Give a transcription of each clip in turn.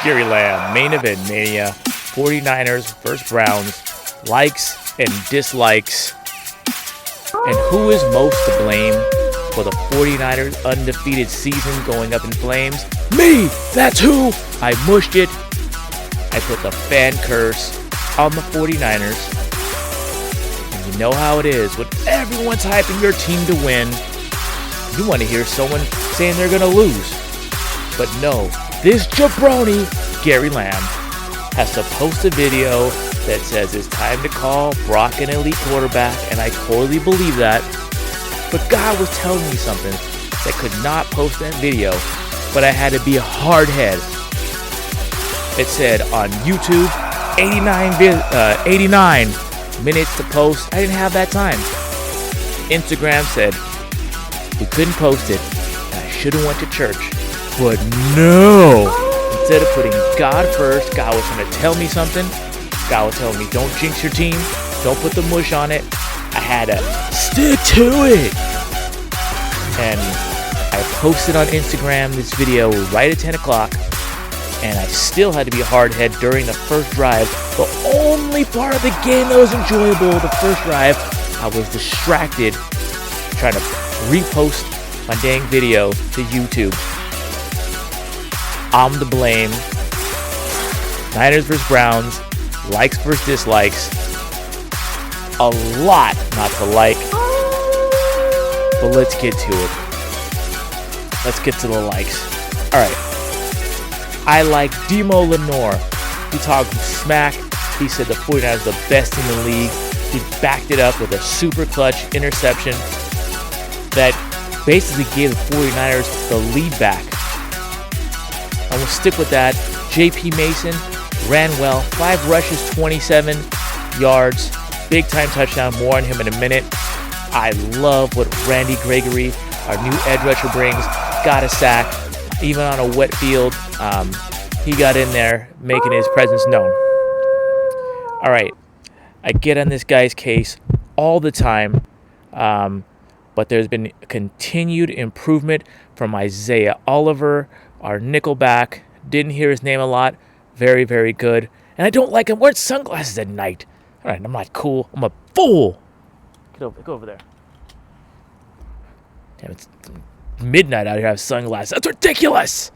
Gary Lamm, main event Mania, 49ers versus Browns, likes and dislikes. And who is most to blame for the 49ers' undefeated season going up in flames? Me! That's who! I mushed it. I put the fan curse on the 49ers. And you know how it is. When everyone's hyping your team to win, you want to hear someone saying they're going to lose. But no, this jabroni, Gary Lamm, has to post a video that says it's time to call Brock an elite quarterback, and I totally believe that. But God was telling me something that could not post that video, but I had to be a hard head. It said on YouTube, 89 minutes to post. I didn't have that time. Instagram said we couldn't post it, and I should have went to church. But no! Instead of putting God first, God was going to tell me something. God was telling me, don't jinx your team. Don't put the mush on it. I had to stick to it. And I posted on Instagram this video right at 10 o'clock. And I still had to be a hard head during the first drive. The only part of the game that was enjoyable, the first drive, I was distracted trying to repost my dang video to YouTube. I'm to blame. Niners versus Browns. Likes versus dislikes. A lot not to like. But let's get to it. Let's get to the likes. Alright. I like Demo Lenore. He talked smack. He said the 49ers are the best in the league. He backed it up with a super clutch interception that basically gave the 49ers the lead back. I'm going to stick with that. J.P. Mason ran well. 5 rushes, 27 yards. Big time touchdown. More on him in a minute. I love what Randy Gregory, our new edge rusher, brings. Got a sack. Even on a wet field, he got in there making his presence known. All right. I get on this guy's case all the time. But there's been continued improvement from Isaiah Oliver, our nickelback. Didn't hear his name a lot. Very, very good. And I don't like him wearing sunglasses at night. All right, I'm not cool. I'm a fool. Go over there. Damn, it's midnight out here. I have sunglasses. That's ridiculous.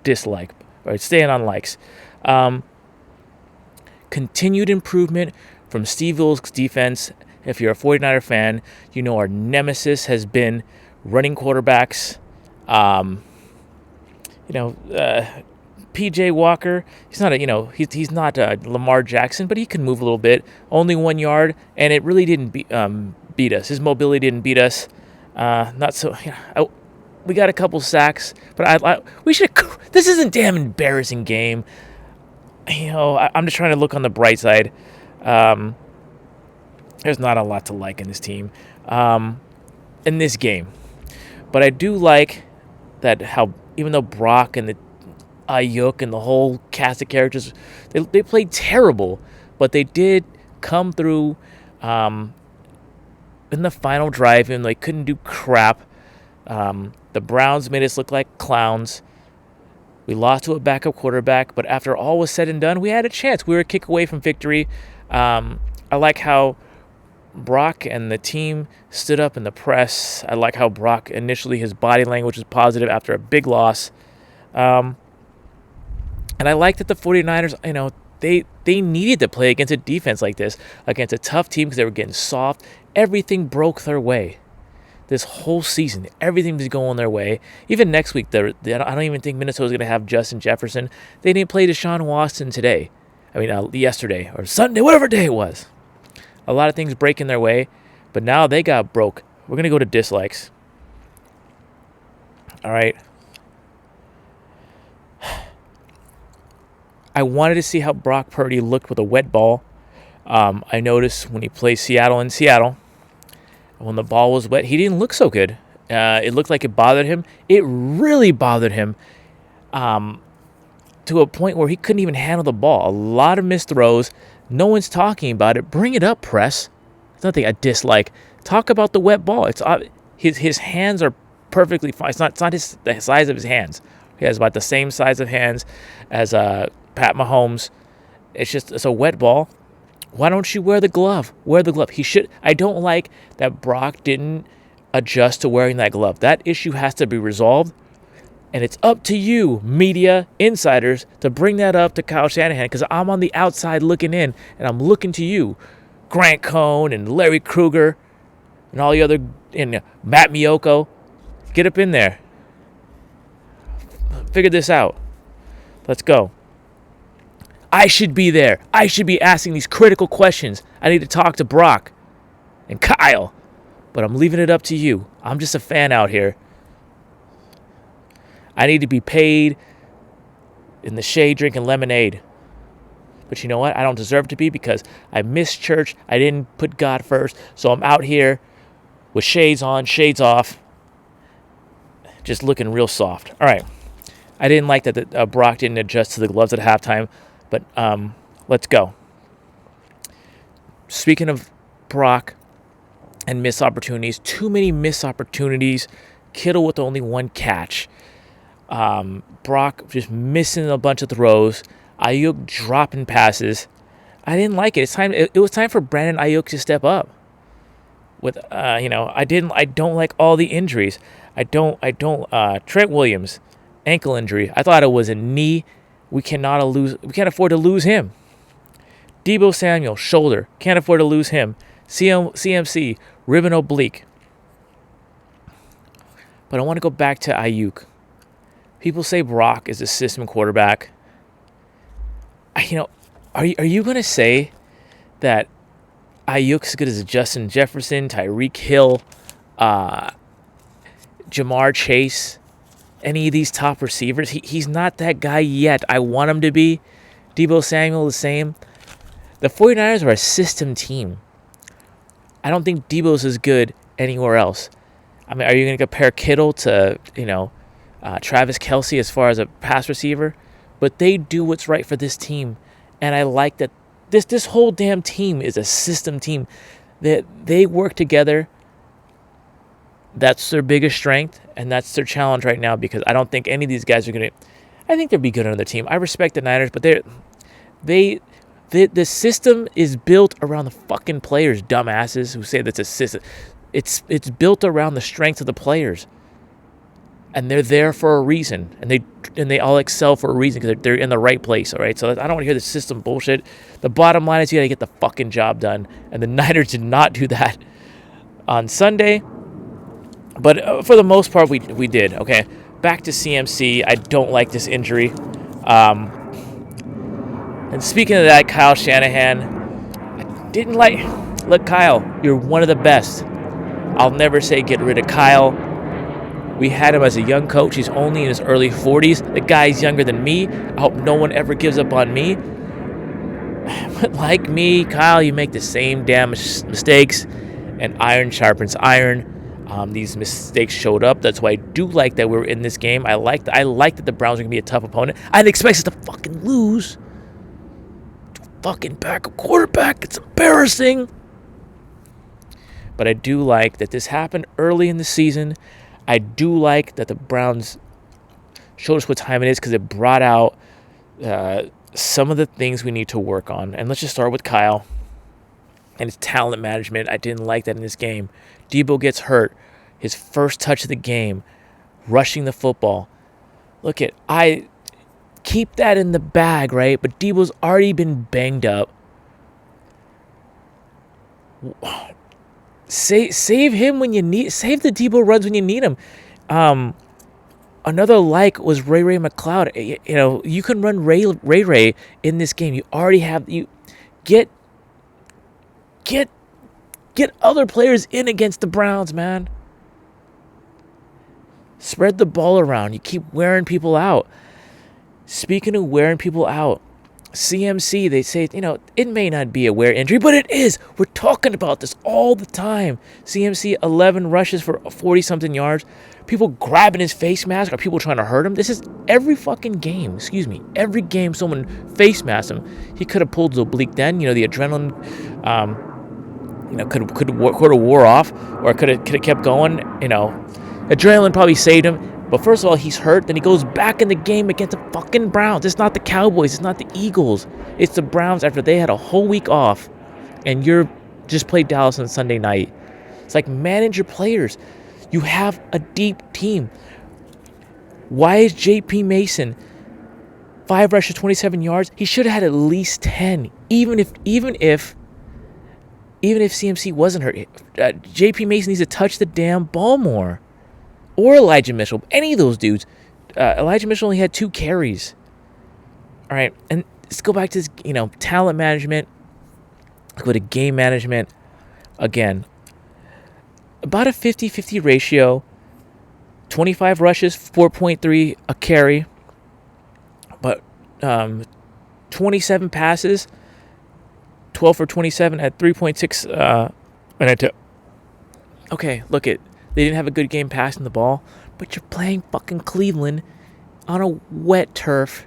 Dislike. All right, staying on likes. Continued improvement from Steve Wilkes' defense. If you're a 49er fan, you know our nemesis has been running quarterbacks. PJ Walker, he's not he's not Lamar Jackson, but he can move a little bit. Only 1 yard, and it really didn't beat us. His mobility didn't beat us. Not so. We got a couple sacks, but we should. This is a damn embarrassing game. I'm just trying to look on the bright side. There's not a lot to like in this team, in this game. But I do like that how even though Brock and the Ayuk and the whole cast of characters, they played terrible, but they did come through in the final drive, and they couldn't do crap. The Browns made us look like clowns. We lost to a backup quarterback, but after all was said and done, we had a chance. We were a kick away from victory. I like how Brock and the team stood up in the press. I like how Brock initially, his body language was positive after a big loss. And I like that the 49ers, they needed to play against a defense like this, against a tough team because they were getting soft. Everything broke their way. This whole season, everything was going their way. Even next week, I don't even think Minnesota's going to have Justin Jefferson. They didn't play Deshaun Watson today. Yesterday or Sunday, whatever day it was. A lot of things breaking their way, but now they got broke. We're going to go to dislikes. All right. I wanted to see how Brock Purdy looked with a wet ball. I noticed when he played Seattle in Seattle, when the ball was wet, he didn't look so good. It looked like it bothered him. It really bothered him to a point where he couldn't even handle the ball. A lot of missed throws. No one's talking about it. Bring it up, press. It's nothing I dislike. Talk about the wet ball. It's his hands are perfectly fine. It's not the size of his hands. He has about the same size of hands as Pat Mahomes. It's a wet ball. Why don't you wear the glove? Wear the glove. He should. I don't like that Brock didn't adjust to wearing that glove. That issue has to be resolved. And it's up to you, media insiders, to bring that up to Kyle Shanahan, because I'm on the outside looking in, and I'm looking to you, Grant Cohn and Larry Krueger and all the other, and Matt Miyoko. Get up in there. Figure this out. Let's go. I should be there. I should be asking these critical questions. I need to talk to Brock and Kyle, but I'm leaving it up to you. I'm just a fan out here. I need to be paid in the shade drinking lemonade. But you know what? I don't deserve to be, because I missed church. I didn't put God first. So I'm out here with shades on, shades off, just looking real soft. All right. I didn't like that Brock didn't adjust to the gloves at halftime, but let's go. Speaking of Brock and missed opportunities, too many missed opportunities. Kittle with only one catch. Brock just missing a bunch of throws. Ayuk dropping passes. I didn't like it. It was time for Brandon Ayuk to step up. With I don't like all the injuries. I don't. Trent Williams, ankle injury. I thought it was a knee. We can't afford to lose him. Deebo Samuel, shoulder. Can't afford to lose him. CMC, rib and oblique. But I want to go back to Ayuk. People say Brock is a system quarterback. Are you going to say that Ayuk's as good as Justin Jefferson, Tyreek Hill, Jamar Chase, any of these top receivers? He's not that guy yet. I want him to be. Deebo Samuel, the same. The 49ers are a system team. I don't think Deebo's as good anywhere else. I mean, are you going to compare Kittle to, Travis Kelce as far as a pass receiver? But they do what's right for this team. And I like that this whole damn team is a system team. That they work together. That's their biggest strength, and that's their challenge right now, because I don't think any of these guys are going to... I think they'll be good on their team. I respect the Niners, but the system is built around the fucking players, dumbasses who say that's a system. It's built around the strength of the players. And they're there for a reason, and they all excel for a reason, because they're in the right place, all right? So I don't want to hear the system bullshit. The bottom line is you got to get the fucking job done, and the Niners did not do that on Sunday. But for the most part, we did, okay? Back to CMC. I don't like this injury. And speaking of that, Kyle Shanahan, I didn't like... Look, Kyle, you're one of the best. I'll never say get rid of Kyle. We had him as a young coach. He's only in his early 40s. The guy's younger than me. I hope no one ever gives up on me. But like me, Kyle, you make the same damn mistakes, and iron sharpens iron. These mistakes showed up. That's why I do like that we're in this game. I like that the Browns are going to be a tough opponent. I didn't expect us to fucking lose. Fucking backup quarterback. It's embarrassing. But I do like that this happened early in the season. I do like that the Browns showed us what time it is, because it brought out some of the things we need to work on. And let's just start with Kyle and his talent management. I didn't like that in this game. Deebo gets hurt. His first touch of the game, rushing the football. Look I keep that in the bag, right? But Deebo's already been banged up. Save him when you need. Save the Deebo runs when you need him. Another was Ray McCloud. You can run Ray in this game. You already have get other players in against the Browns, man. Spread the ball around. You keep wearing people out. Speaking of wearing people out, CMC, they say, it may not be a wear injury, but it is. We're talking about this all the time. CMC, 11 rushes for 40-something yards. People grabbing his face mask. Are people trying to hurt him? This is every fucking game. Every game someone face masks him. He could have pulled the oblique then. The adrenaline, could have wore off, or could have kept going. Adrenaline probably saved him. But first of all, he's hurt. Then he goes back in the game against the fucking Browns. It's not the Cowboys. It's not the Eagles. It's the Browns after they had a whole week off. And you're just played Dallas on Sunday night. It's like, manage your players. You have a deep team. Why is J.P. Mason 5 rushes, 27 yards? He should have had at least 10. Even if CMC wasn't hurt. J.P. Mason needs to touch the damn ball more. Or Elijah Mitchell. Any of those dudes. Elijah Mitchell only had 2 carries. All right. And let's go back to this, talent management. Let's go to game management. Again, about a 50-50 ratio. 25 rushes, 4.3 a carry. But 27 passes, 12 for 27 at 3.6. Okay, look it. They didn't have a good game passing the ball, but you're playing fucking Cleveland on a wet turf.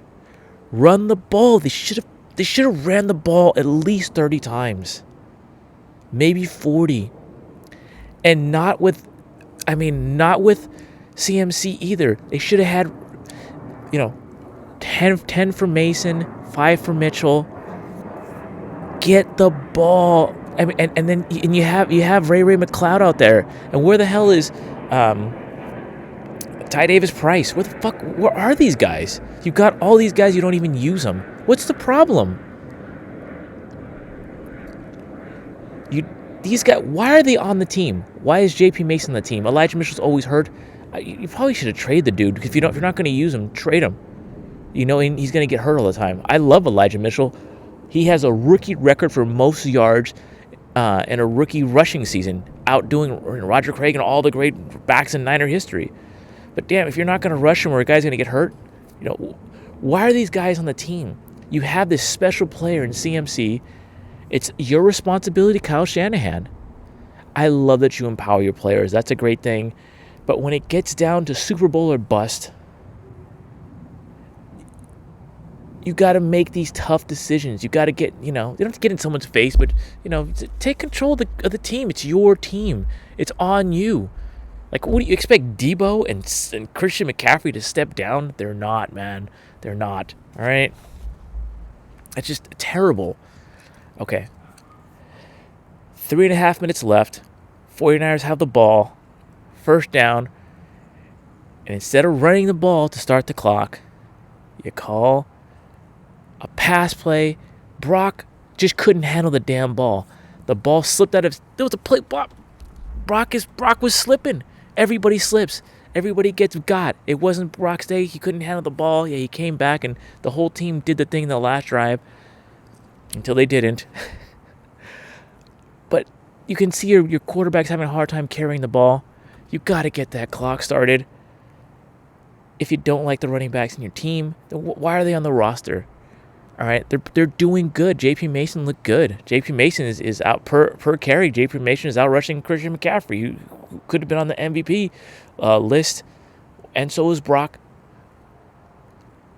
Run the ball. They should have ran the ball at least 30 times. Maybe 40. And not with CMC either. They should have had 10 for Mason, 5 for Mitchell. Get the ball. I mean, and then you have Ray McLeod out there. And where the hell is Ty Davis Price? Where are these guys? You've got all these guys, you don't even use them. What's the problem? These guys, why are they on the team? Why is J.P. Mason on the team? Elijah Mitchell's always hurt. You probably should have traded the dude, because if you're not going to use him, trade him. And he's going to get hurt all the time. I love Elijah Mitchell. He has a rookie record for most yards in a rookie rushing season, outdoing Roger Craig and all the great backs in Niner history. But damn, if you're not going to rush him or a guy's going to get hurt, why are these guys on the team? You have this special player in CMC. It's your responsibility, Kyle Shanahan. I love that you empower your players. That's a great thing. But when it gets down to Super Bowl or bust, you got to make these tough decisions. You got to get, you don't have to get in someone's face, but, take control of the team. It's your team. It's on you. Like, what do you expect Debo and Christian McCaffrey to step down? They're not, man. They're not. All right? It's just terrible. Okay. 3.5 minutes left. 49ers have the ball. First down. And instead of running the ball to start the clock, you call a pass play. Brock just couldn't handle the damn ball. The ball slipped out of... There was a play... Brock was slipping. Everybody slips. Everybody gets got. It wasn't Brock's day. He couldn't handle the ball. Yeah, he came back, and the whole team did the thing in the last drive. Until they didn't. But you can see your quarterback's having a hard time carrying the ball. You got to get that clock started. If you don't like the running backs in your team, then why are they on the roster? All right, they're doing good. J.P. Mason looked good. J.P. Mason is out per carry. J.P. Mason is out rushing Christian McCaffrey, who could have been on the MVP list, and so is Brock.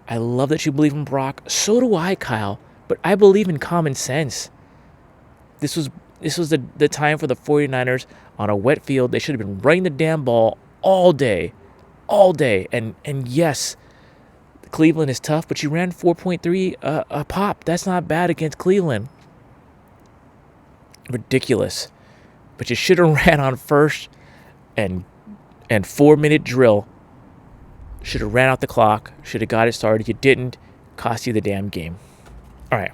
I love that you believe in Brock. So do I, Kyle. But I believe in common sense. This was the time for the 49ers on a wet field. They should have been running the damn ball all day. And yes, Cleveland is tough, but you ran 4.3 a pop. That's not bad against Cleveland. Ridiculous. But you should have ran on first and 4-minute drill. Should have ran out the clock. Should have got it started. You didn't. Cost you the damn game. All right.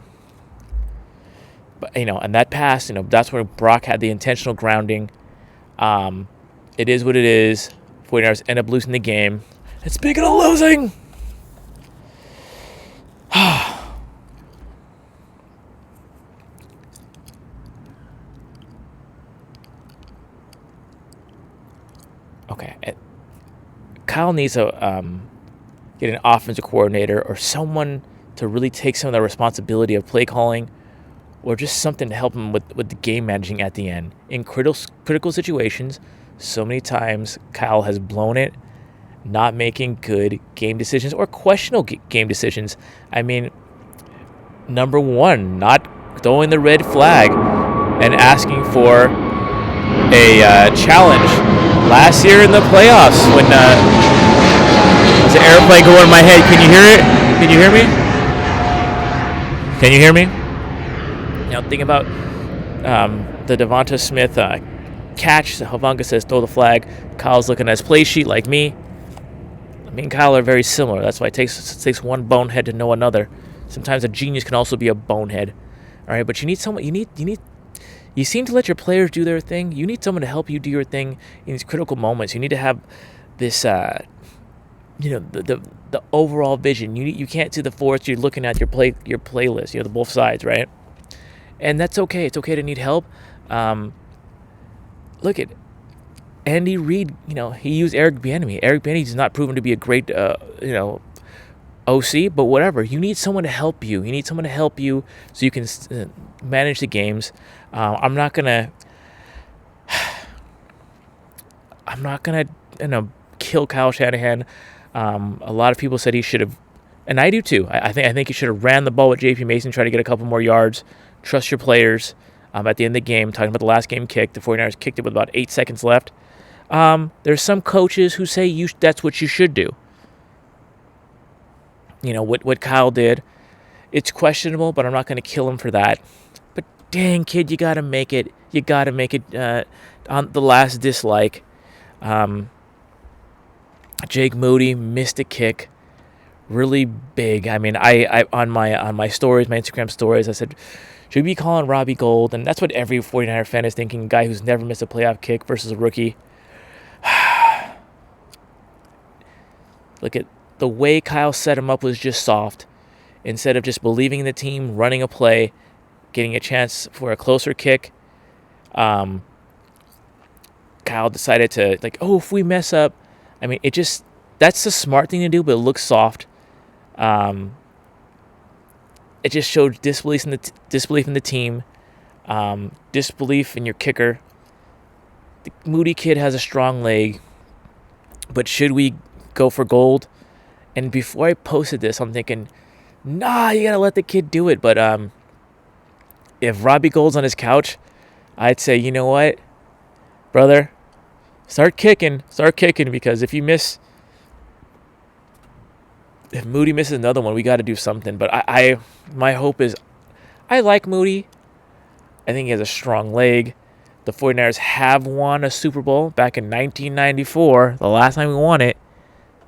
But, and that pass, that's where Brock had the intentional grounding. It is what it is. 49ers end up losing the game. And speaking of losing, okay. Kyle needs to get an offensive coordinator or someone to really take some of the responsibility of play calling, or just something to help him with the game managing at the end. In critical situations, so many times Kyle has blown it, not making good game decisions or questionable game decisions. I mean, number one, not throwing the red flag and asking for a challenge. Last year in the playoffs when There's an airplane going in my head. Can you hear it? Can you hear me? Can you hear me? Now think about the Devonta Smith catch. Havanga says throw the flag. Kyle's looking at his play sheet like me. Me and Kyle are very similar. That's why it takes one bonehead to know another. Sometimes a genius can also be a bonehead. All right, but you need someone. You seem to let your players do their thing. You need someone to help you do your thing in these critical moments. You need to have this, the overall vision. You can't see the forest. You're looking at your playlist. The both sides, right? And that's okay. It's okay to need help. Look at Andy Reid. He used Eric Bieniemy. Eric Bieniemy is not proven to be a great, OC, but whatever. You need someone to help you. You need someone to help you so you can manage the games. I'm not gonna kill Kyle Shanahan. A lot of people said he should have, and I do too. I think he should have ran the ball with J.P. Mason, try to get a couple more yards. Trust your players. At the end of the game, talking about the last game kick, the 49ers kicked it with about 8 seconds left. There's some coaches who say that's what you should do. What Kyle did, it's questionable, but I'm not going to kill him for that. But dang, kid, you got to make it. You got to make it on the last dislike. Jake Moody missed a kick, really big. I mean, I on my stories, my Instagram stories, I said, should we be calling Robbie Gold? And that's what every 49er fan is thinking, a guy who's never missed a playoff kick versus a rookie. Look at the way Kyle set him up was just soft. Instead of just believing in the team, running a play, getting a chance for a closer kick, Kyle decided to, if we mess up, I mean, that's the smart thing to do, but it looks soft. It just showed disbelief in the team, disbelief in your kicker. The Moody kid has a strong leg, but should we go for gold? And before I posted this, I'm thinking, nah, you gotta let the kid do it. But if Robbie Gold's on his couch, I'd say, you know what, brother, start kicking, because if Moody misses another one, we got to do something. But my hope is, I like Moody. I think he has a strong leg. The 49ers have won a Super Bowl back in 1994, the last time we won it,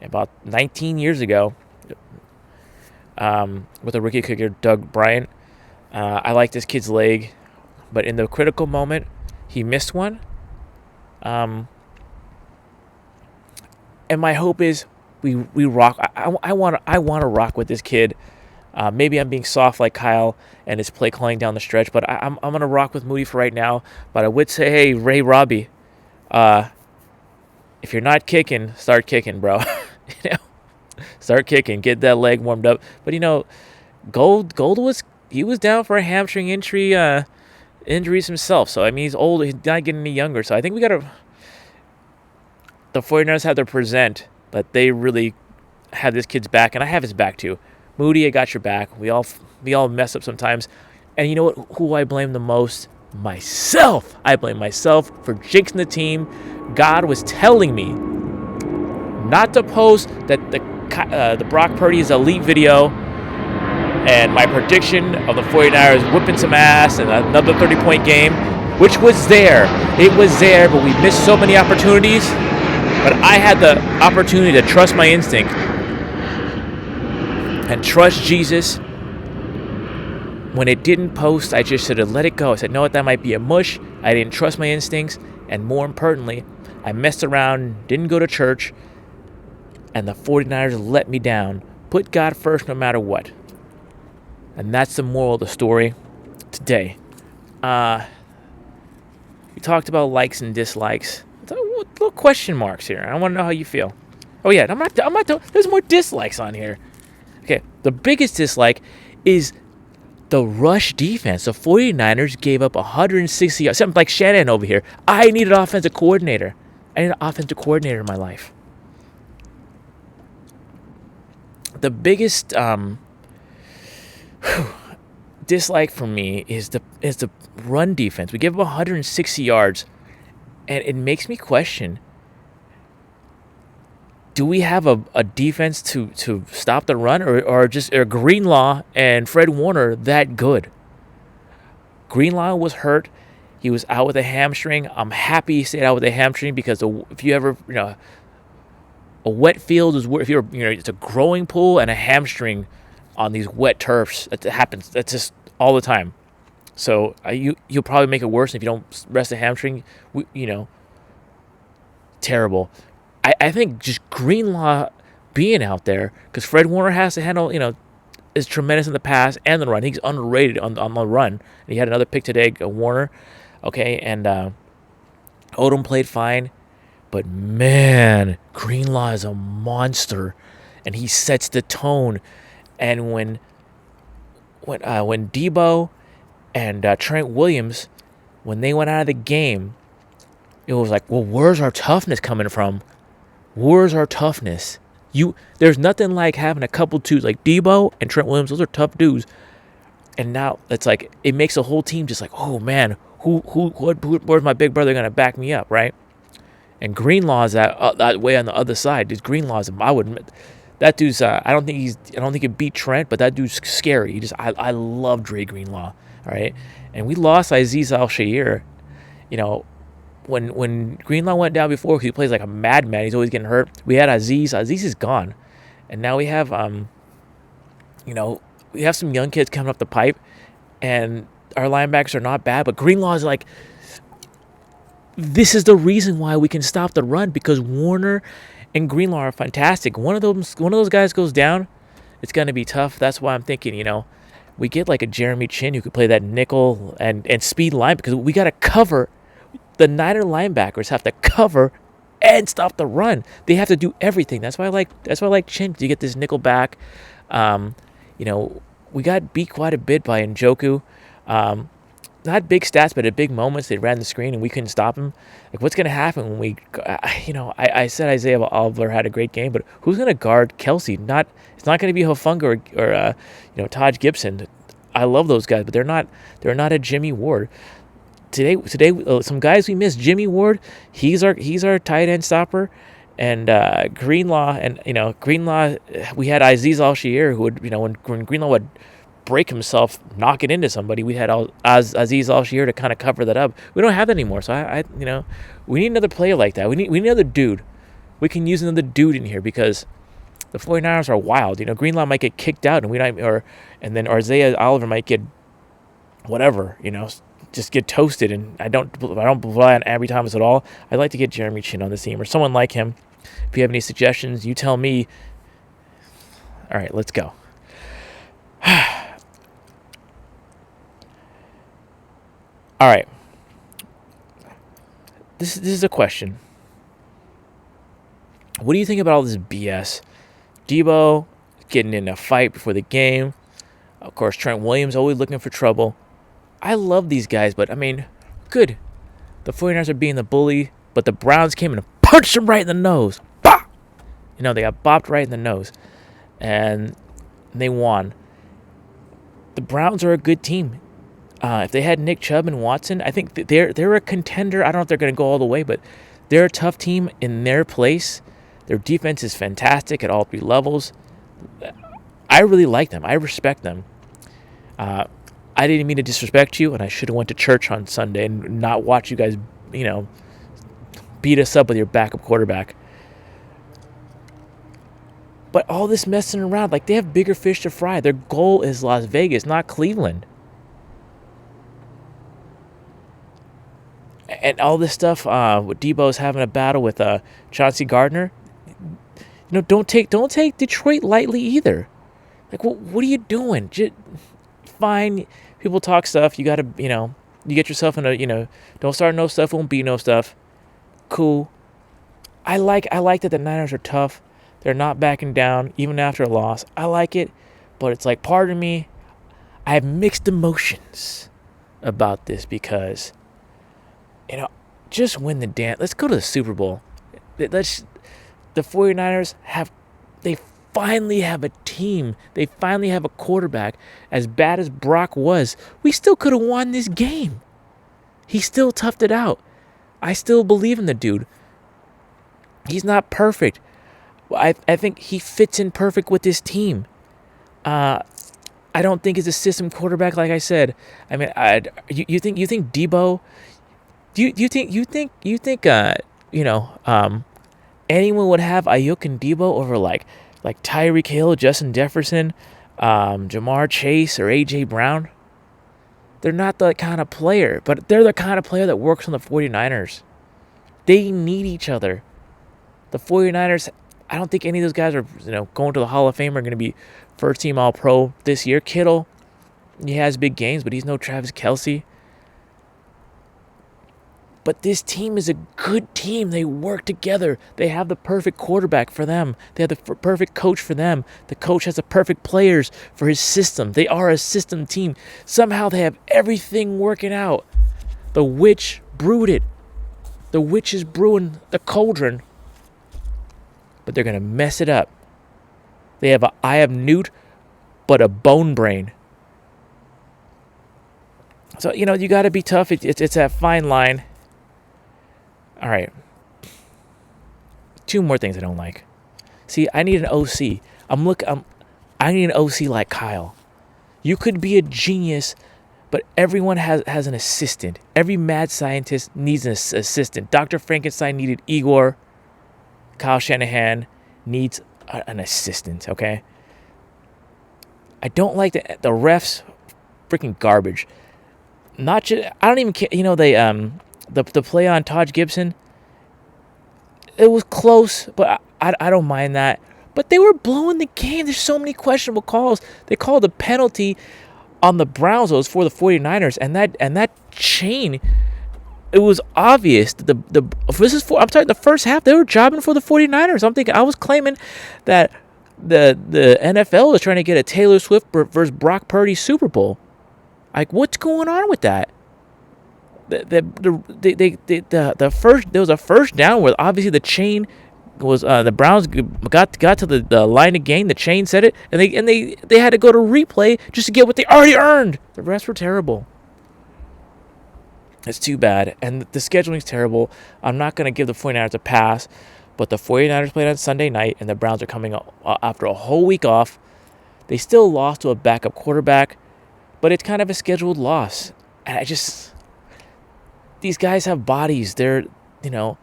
about 19 years ago, with a rookie kicker, Doug Bryant. I like this kid's leg, but in the critical moment, he missed one. And my hope is we rock. I want to rock with this kid. Maybe I'm being soft like Kyle and his play calling down the stretch, but I'm gonna rock with Moody for right now. But I would say, hey, Robbie, if you're not kicking, start kicking, bro. Start kicking, get that leg warmed up. But Gold was down for a hamstring injuries himself. So I mean, he's old. He's not getting any younger. So I think the 49ers have to present that they really have this kid's back, and I have his back too. Moody, I got your back. We all mess up sometimes. And you know what? Who I blame the most? Myself. I blame myself for jinxing the team. God was telling me not to post the Brock Purdy's elite video and my prediction of the 49ers whipping some ass and another 30-point game, which was there. It was there, but we missed so many opportunities. But I had the opportunity to trust my instinct and trust Jesus. When it didn't post, I just should have let it go. I said, no, that might be a mush. I didn't trust my instincts. And more importantly, I messed around, didn't go to church, and the 49ers let me down. Put God first no matter what. And that's the moral of the story today. We talked about likes and dislikes. Little question marks here. I want to know how you feel. Oh yeah, I'm not. There's more dislikes on here. Okay, the biggest dislike is the rush defense. The 49ers gave up 160 yards. Something like Shanahan over here. I need an offensive coordinator. I need an offensive coordinator in my life. The biggest dislike for me is the run defense. We give up 160 yards, and it makes me question, do we have a defense to stop the run, or just are Greenlaw and Fred Warner that good? Greenlaw was hurt. He was out with a hamstring. I'm happy he stayed out with a hamstring because if you ever, a wet field is where, if you're, it's a growing pool, and a hamstring on these wet turfs. It happens. That's just all the time. So you'll probably make it worse if you don't rest a hamstring. Terrible. I think just Greenlaw being out there, because Fred Warner has to handle, is tremendous in the pass and the run. He's underrated on the run. And he had another pick today, Warner. Okay, and Odom played fine. But man, Greenlaw is a monster, and he sets the tone. And when Debo and Trent Williams, when they went out of the game, it was like, well, where's our toughness coming from? Where's our toughness? There's nothing like having a couple twos like Debo and Trent Williams. Those are tough dudes. And now it's like it makes the whole team just like, oh man, where's my big brother gonna back me up, right? And Greenlaw's that way on the other side. Dude, Greenlaw's, I would admit, that dude's. I don't think he beat Trent, but that dude's scary. I love Dre Greenlaw. All right, and we lost Aziz Al-Shaair. When Greenlaw went down before, he plays like a madman. He's always getting hurt. We had Aziz. Aziz is gone, and now we have we have some young kids coming up the pipe, and our linebackers are not bad. But Greenlaw is like, this is the reason why we can stop the run, because Warner and Greenlaw are fantastic. One of those guys goes down, it's gonna be tough. That's why I'm thinking, we get like a Jeremy Chin who could play that nickel and speed line, because we gotta cover. The Niner linebackers have to cover and stop the run. They have to do everything. That's why I like Chin. You get this nickel back. We got beat quite a bit by Njoku. Not big stats, but at big moments, they ran the screen and we couldn't stop him. Like, what's going to happen when we, I said Isaiah Oliver had a great game, but who's going to guard Kelsey? It's not going to be Hufanga or Taj Gibson. I love those guys, but they're not a Jimmy Ward. Today, some guys we missed. Jimmy Ward, he's our tight end stopper, and Greenlaw, we had Aziz Al-Shaair, who would, when Greenlaw would break himself, knock it into somebody, we had Aziz Al-Shaair to kind of cover that up. We don't have that anymore, so we need another player like that. We need another dude. We can use another dude in here, because the 49ers are wild. Greenlaw might get kicked out, and then Isaiah Oliver might get whatever, just get toasted. And I don't rely on Ambry Thomas at all. I'd like to get Jeremy Chin on the team or someone like him. If you have any suggestions, you tell me. All right, let's go. All right. This is a question. What do you think about all this BS? Debo getting in a fight before the game. Of course, Trent Williams always looking for trouble. I love these guys, but, good. The 49ers are being the bully, but the Browns came in and punched them right in the nose. Bah! They got bopped right in the nose. And they won. The Browns are a good team. If they had Nick Chubb and Watson, I think they're a contender. I don't know if they're going to go all the way, but they're a tough team in their place. Their defense is fantastic at all three levels. I really like them. I respect them. I didn't mean to disrespect you, and I should have went to church on Sunday and not watch you guys, beat us up with your backup quarterback. But all this messing around, like, they have bigger fish to fry. Their goal is Las Vegas, not Cleveland. And all this stuff, with Debo's having a battle with Chauncey Gardner. Don't take Detroit lightly either. Like, what are you doing? Fine. People talk stuff. You got to, you get yourself in a, don't start no stuff, won't be no stuff. Cool. I like that the Niners are tough. They're not backing down, even after a loss. I like it, but it's like, part of me, I have mixed emotions about this, because, just win the damn. Let's go to the Super Bowl. The 49ers they finally have a team. They finally have a quarterback. As bad as Brock was, we still could have won this game. He still toughed it out. I still believe in the dude. He's not perfect. I think he fits in perfect with this team. I don't think he's a system quarterback, like I said. I mean, you think Debo? Do you think anyone would have Ayuk and Debo over like Tyreek Hill, Justin Jefferson, Jamar Chase, or AJ Brown? They're not the kind of player, but they're the kind of player that works on the 49ers. They need each other. The 49ers, I don't think any of those guys are going to the Hall of Fame are going to be first team All-Pro this year. Kittle, he has big games, but he's no Travis Kelce. But this team is a good team. They work together. They have the perfect quarterback for them. They have the perfect coach for them. The coach has the perfect players for his system. They are a system team. Somehow they have everything working out. The witch brewed it. The witch is brewing the cauldron. But they're going to mess it up. They have I have Newt, but a bone brain. So, you got to be tough. It's that fine line. All right. 2 more things I don't like. See, I need an OC. I need an OC like Kyle. You could be a genius, but everyone has an assistant. Every mad scientist needs an assistant. Dr. Frankenstein needed Igor. Kyle Shanahan needs an assistant, okay? I don't like the refs. Freaking garbage. Not just, I don't even care. The play on Todd Gibson, it was close, but I don't mind that. But they were blowing the game. There's so many questionable calls. They called a penalty on the Browns. It was for the 49ers, and that chain, it was obvious that I'm sorry, the first half they were jobbing for the 49ers. I was claiming that the NFL is trying to get a Taylor Swift versus Brock Purdy Super Bowl. Like, what's going on with that? There was a first down where obviously the chain was the Browns got to the line to gain. The chain said it, and they had to go to replay just to get what they already earned. The refs were terrible. It's too bad, and the scheduling's terrible. I'm not going to give the 49ers a pass, but the 49ers played on Sunday night, and the Browns are coming up after a whole week off. They still lost to a backup quarterback, but it's kind of a scheduled loss. And these guys have bodies. And the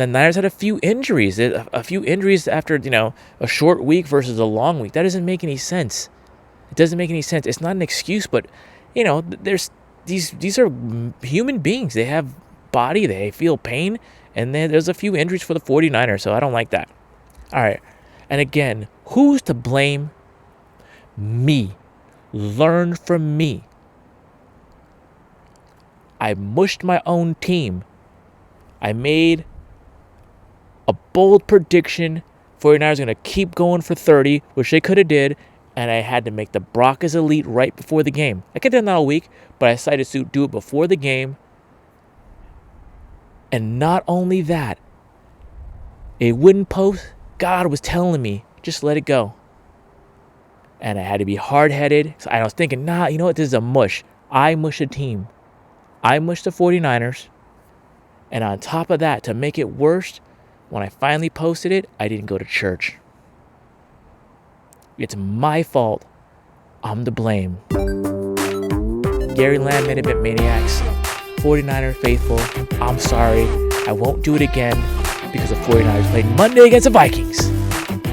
Niners had a few injuries. A few injuries after a short week versus a long week. That doesn't make any sense. It doesn't make any sense. It's not an excuse, but there's these are human beings. They have body. They feel pain, and there's a few injuries for the 49ers. So I don't like that. All right, and again, who's to blame? Me. Learn from me. I mushed my own team. I made a bold prediction. 49ers are going to keep going for 30, which they could have did, and I had to make the Broncos elite right before the game. I could have done that all week, but I decided to do it before the game. And not only that, it wouldn't post. God was telling me, just let it go. And I had to be hard-headed. So I was thinking, you know what? This is a mush. I mush a team. I mushed the 49ers. And on top of that, to make it worse, when I finally posted it, I didn't go to church. It's my fault. I'm to blame. Gary Lamm, Minute Maniacs, 49er faithful, I'm sorry. I won't do it again because the 49ers played Monday against the Vikings.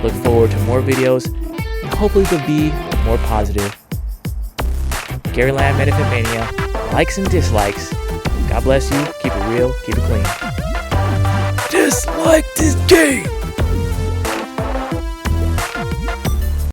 Look forward to more videos, and hopefully they'll be more positive. Gary Lamm, Minute Mania, likes and dislikes. God bless you. Keep it real. Keep it clean. Dislike this game.